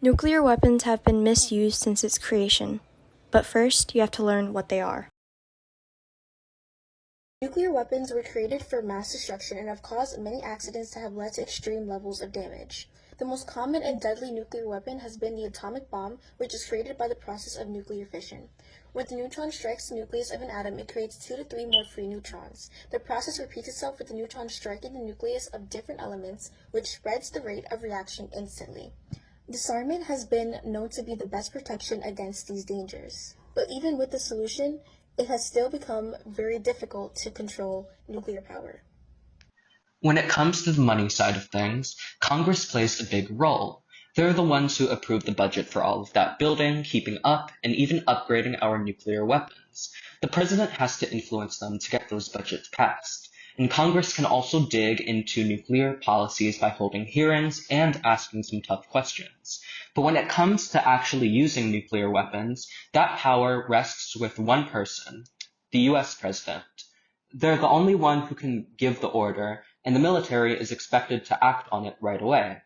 Nuclear weapons have been misused since its creation, but first you have to learn what they are. Nuclear weapons were created for mass destruction and have caused many accidents that have led to extreme levels of damage. The most common and deadly nuclear weapon has been the atomic bomb, which is created by the process of nuclear fission. When the neutron strikes the nucleus of an atom, it creates 2 to 3 more free neutrons. The process repeats itself with the neutron striking the nucleus of different elements, which spreads the rate of reaction instantly. Disarmament has been known to be the best protection against these dangers. But even with the solution, it has still become very difficult to control nuclear power. When it comes to the money side of things, Congress plays a big role. They're the ones who approve the budget for all of that building, keeping up, and even upgrading our nuclear weapons. The president has to influence them to get those budgets passed. And Congress can also dig into nuclear policies by holding hearings and asking some tough questions. But when it comes to actually using nuclear weapons, that power rests with one person, the US president. They're the only one who can give the order, and the military is expected to act on it right away.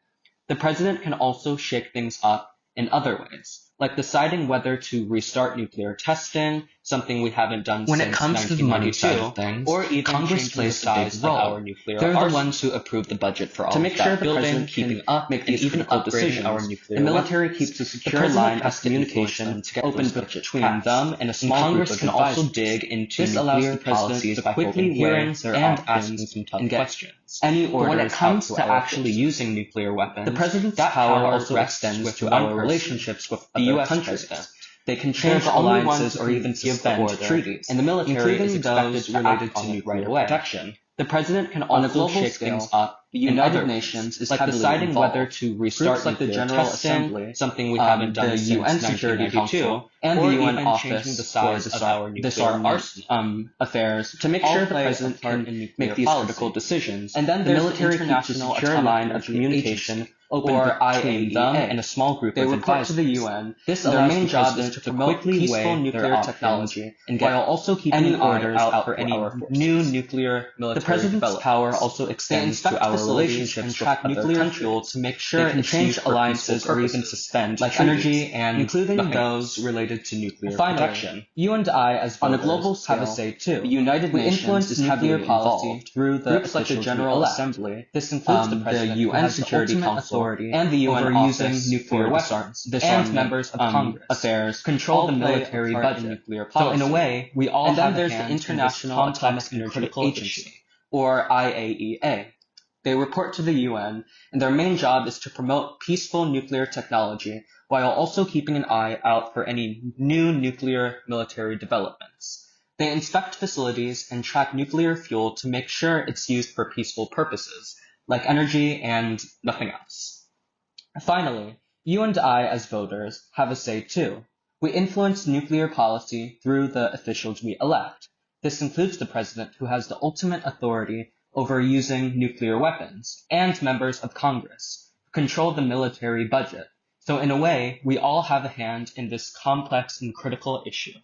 The president can also shake things up in other ways, like deciding whether to restart nuclear testing, something we haven't done When since it comes to the money side of things, or even Congress changing plays the a big size role. of our nuclear They're the arsenal. ones who approve the budget for all To make of sure that the building, president keeping can up, make and these even critical decisions, upgrading our nuclear the military weapons. keeps a The secure president line has of to influence communication them to get open those budgets between passed. them and a small Congress group of can also advisors. dig into This allows nuclear the president policies to by quickly holding weigh hearings their and options asking some tough and get questions. any But when it orders comes out to our actually forces. using nuclear weapons, The president's that power power also rests extends with to one our person, relationships with the other US countries. president. They can They're change the only ones alliances who or can even give the suspend order, treaties, and the military is including expected those to related act to on it nuclear right away. protection. The president can On a also global shake scale, things up the in United other Nations ways, is like heavily deciding involved. whether to restart Groups like the nuclear General testing, Assembly, something we haven't done the since UN Security 1992, Council, and or the UN even changing Office the for size of our nuclear arsenal. affairs To make all sure the play a president part can in nuclear make these policy. critical decisions, And then the there's military the keeps a International secure Atomic line of Energy communication Agency, open or between IAEA, them and a small group They of report to the advisors. UN. This Their allows main the job is president to to promote quickly peaceful weigh nuclear their technology options and get while also keeping any an eye orders out out for for any our new forces. nuclear military The president's developments. power also They extends inspect to our facilities relationships and with track other nuclear countries. fuel to make sure They can it's change used for alliances peaceful or even purposes, suspend like treaties, energy and including nothing those else. related to nuclear Finally, protection. you and I, as On a voters, global have a scale, say too. the United We Nations influence is nuclear heavily policy involved. through the Groups like the officials General we elect. Assembly, this includes the president, the who UN has the Security ultimate Council, authority and the UN over Office using nuclear for weapons, and disarmament, members of Congress affairs control all the play a military part in budget. nuclear So policy. in a way, we all And then have there's a the hand International in this complex Atomic and Energy critical Agency, issue. or IAEA. They report to the UN, and their main job is to promote peaceful nuclear technology while also keeping an eye out for any new nuclear military developments. They inspect facilities and track nuclear fuel to make sure it's used for peaceful purposes, like energy and nothing else. Finally, you and I, as voters, have a say too. We influence nuclear policy through the officials we elect. This includes the president, who has the ultimate authority over using nuclear weapons, and members of Congress, who control the military budget. So in a way, we all have a hand in this complex and critical issue.